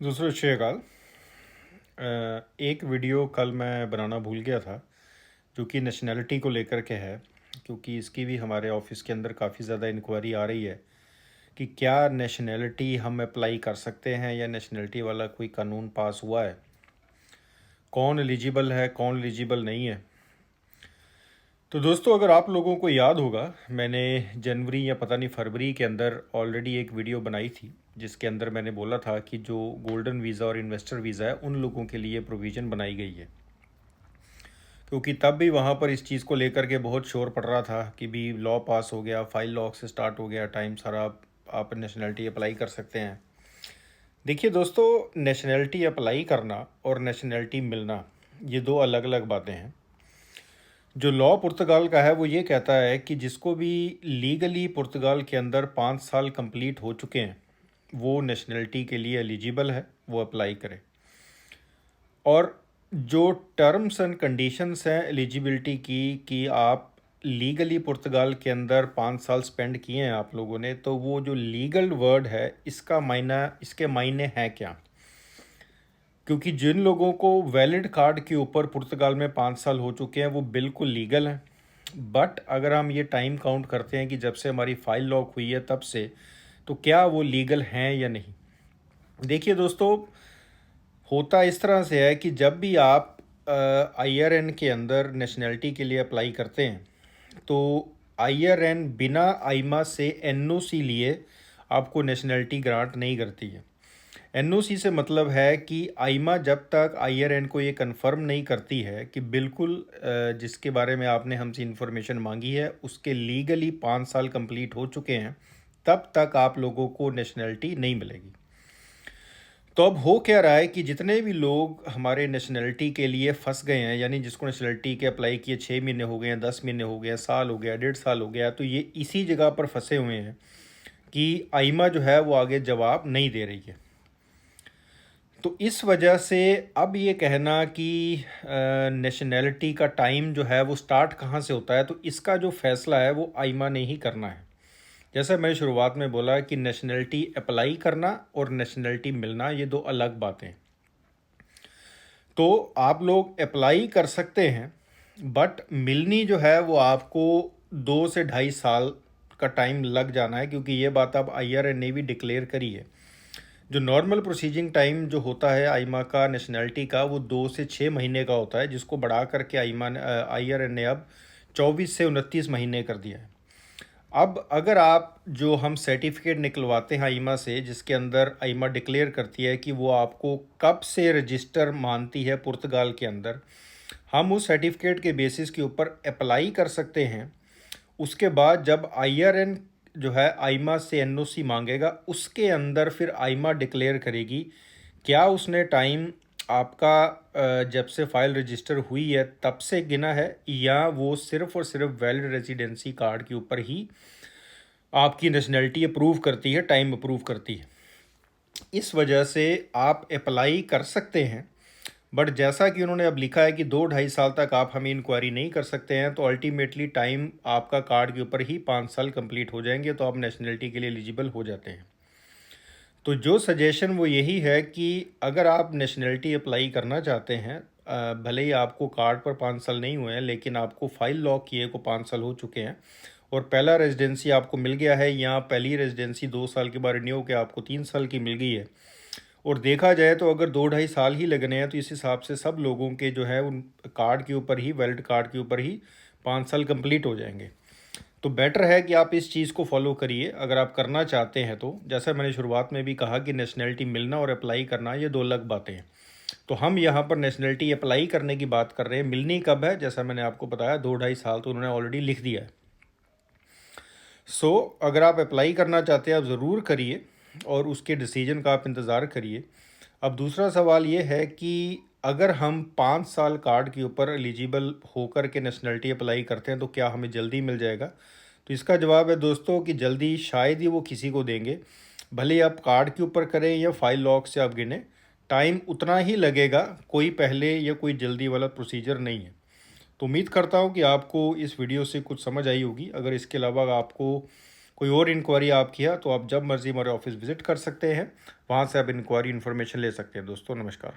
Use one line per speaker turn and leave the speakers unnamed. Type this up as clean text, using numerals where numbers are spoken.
दूसरा श्रेयकाल। एक वीडियो कल मैं बनाना भूल गया था जो कि नेशनैलिटी को लेकर के है, क्योंकि इसकी भी हमारे ऑफिस के अंदर काफ़ी ज़्यादा इंक्वायरी आ रही है कि क्या नेशनैलिटी हम अप्लाई कर सकते हैं या नेशनैलिटी वाला कोई कानून पास हुआ है, कौन एलिजिबल है कौन एलिजिबल नहीं है। तो दोस्तों, अगर आप लोगों को याद होगा, मैंने जनवरी या पता नहीं फरवरी के अंदर ऑलरेडी एक वीडियो बनाई थी जिसके अंदर मैंने बोला था कि जो गोल्डन वीज़ा और इन्वेस्टर वीज़ा है उन लोगों के लिए प्रोविज़न बनाई गई है, क्योंकि तब भी वहाँ पर इस चीज़ को लेकर के बहुत शोर पड़ रहा था कि भी लॉ पास हो गया, फाइल लॉ से स्टार्ट हो गया टाइम सारा, आप नेशनैलिटी अप्लाई कर सकते हैं। देखिए दोस्तों, नेशनैलिटी अप्लाई करना और नेशनैलिटी मिलना ये दो अलग अलग बातें हैं। जो लॉ पुर्तगाल का है वो ये कहता है कि जिसको भी लीगली पुर्तगाल के अंदर 5 साल कंप्लीट हो चुके हैं वो नेशनैलिटी के लिए एलिजिबल है, वो अप्लाई करे। और जो टर्म्स एंड कंडीशंस हैं एलिजिबिलिटी की कि आप लीगली पुर्तगाल के अंदर 5 साल स्पेंड किए हैं आप लोगों ने, तो वो जो लीगल वर्ड है इसका मायना, इसके मायने हैं क्या। क्योंकि जिन लोगों को वैलिड कार्ड के ऊपर पुर्तगाल में 5 साल हो चुके हैं वो बिल्कुल लीगल हैं। बट अगर हम ये टाइम काउंट करते हैं कि जब से हमारी फाइल लॉक हुई है तब से, तो क्या वो लीगल हैं या नहीं। देखिए दोस्तों, होता इस तरह से है कि जब भी आप IRN के अंदर नेशनैलिटी के लिए अप्लाई करते हैं तो IRN बिना आइमा से NOC लिए आपको नेशनैलिटी ग्रांट नहीं करती है। NOC से मतलब है कि आइमा जब तक IRN को ये कंफर्म नहीं करती है कि बिल्कुल जिसके बारे में आपने हमसे इन्फॉर्मेशन मांगी है उसके लीगली 5 साल कंप्लीट हो चुके हैं, तब तक आप लोगों को नेशनैलिटी नहीं मिलेगी। तो अब हो क्या रहा है कि जितने भी लोग हमारे नेशनैलिटी के लिए फंस गए हैं, यानी जिसको नेशनैलिटी के अप्लाई किए 6 महीने हो गए हैं, 10 महीने हो गए हैं, साल हो गया, 1.5 साल हो गया, तो ये इसी जगह पर फंसे हुए हैं कि आइमा जो है वो आगे जवाब नहीं दे रही है। तो इस वजह से अब ये कहना कि नेशनैलिटी का टाइम जो है वो स्टार्ट कहाँ से होता है, तो इसका जो फैसला है वो आइमा ने ही करना है। जैसा मैंने शुरुआत में बोला कि नेशनैलिटी अप्लाई करना और नेशनैलिटी मिलना ये दो अलग बातें हैं। तो आप लोग अप्लाई कर सकते हैं, बट मिलनी जो है वो आपको 2 से 2.5 साल का टाइम लग जाना है, क्योंकि ये बात अब IRN ने भी डिक्लेयर करी है। जो नॉर्मल प्रोसीजिंग टाइम जो होता है आइमा का नेशनैलिटी का वो 2 से 6 महीने का होता है, जिसको बढ़ा करके IRN ने अब 24 से 29 महीने कर दिया है। अब अगर आप जो हम सर्टिफिकेट निकलवाते हैं आइमा से, जिसके अंदर आइमा डिक्लेयर करती है कि वो आपको कब से रजिस्टर मानती है पुर्तगाल के अंदर, हम उस सर्टिफिकेट के बेसिस के ऊपर अप्लाई कर सकते हैं। उसके बाद जब IRN जो है आइमा से NOC मांगेगा, उसके अंदर फिर आइमा डिक्लेयर करेगी क्या उसने टाइम आपका जब से फाइल रजिस्टर हुई है तब से गिना है, या वो सिर्फ़ और सिर्फ वैलिड रेजिडेंसी कार्ड के ऊपर ही आपकी नेशनैलिटी अप्रूव करती है, टाइम अप्रूव करती है। इस वजह से आप अप्लाई कर सकते हैं, बट जैसा कि उन्होंने अब लिखा है कि 2-2.5 साल तक आप हमें इंक्वायरी नहीं कर सकते हैं, तो अल्टीमेटली टाइम आपका कार्ड के ऊपर ही 5 साल कंप्लीट हो जाएंगे, तो आप नेशनैलिटी के लिए एलिजिबल हो जाते हैं। तो जो सजेशन वो यही है कि अगर आप नेशनैलिटी अप्लाई करना चाहते हैं, भले ही आपको कार्ड पर 5 साल नहीं हुए हैं लेकिन आपको फाइल लॉक किए को 5 साल हो चुके हैं और पहला रेजिडेंसी आपको मिल गया है, या पहली रेजिडेंसी 2 साल के बाद रिन्यू के आपको 3 साल की मिल गई है, और देखा जाए तो अगर 2-2.5 साल ही लगने हैं, तो इस हिसाब से सब लोगों के जो है उन कार्ड के ऊपर ही, वैलिड कार्ड के ऊपर ही 5 साल कंप्लीट हो जाएंगे। तो बेटर है कि आप इस चीज़ को फॉलो करिए अगर आप करना चाहते हैं। तो जैसा मैंने शुरुआत में भी कहा कि नेशनैलिटी मिलना और अप्लाई करना ये दो अलग बातें हैं। तो हम यहाँ पर नेशनैलिटी अप्लाई करने की बात कर रहे हैं, मिलनी कब है, जैसा मैंने आपको बताया 2-2.5 साल तो उन्होंने ऑलरेडी लिख दिया है। अगर आप अप्लाई करना चाहते हैं आप ज़रूर करिए और उसके डिसीजन का आप इंतज़ार करिए। अब दूसरा सवाल ये है कि अगर हम 5 साल कार्ड के ऊपर एलिजिबल होकर के नेशनैलिटी अप्लाई करते हैं तो क्या हमें जल्दी मिल जाएगा। तो इसका जवाब है दोस्तों कि जल्दी शायद ही वो किसी को देंगे, भले ही आप कार्ड के ऊपर करें या फाइल लॉक से आप गिने, टाइम उतना ही लगेगा, कोई पहले या कोई जल्दी वाला प्रोसीजर नहीं है। तो उम्मीद करता हूँ कि आपको इस वीडियो से कुछ समझ आई होगी। अगर इसके अलावा आपको कोई और इंक्वायरी आपकी है तो आप जब मर्ज़ी हमारे ऑफिस विज़िट कर सकते हैं, वहाँ से आप इंक्वायरी इन्फॉर्मेशन ले सकते हैं। दोस्तों नमस्कार।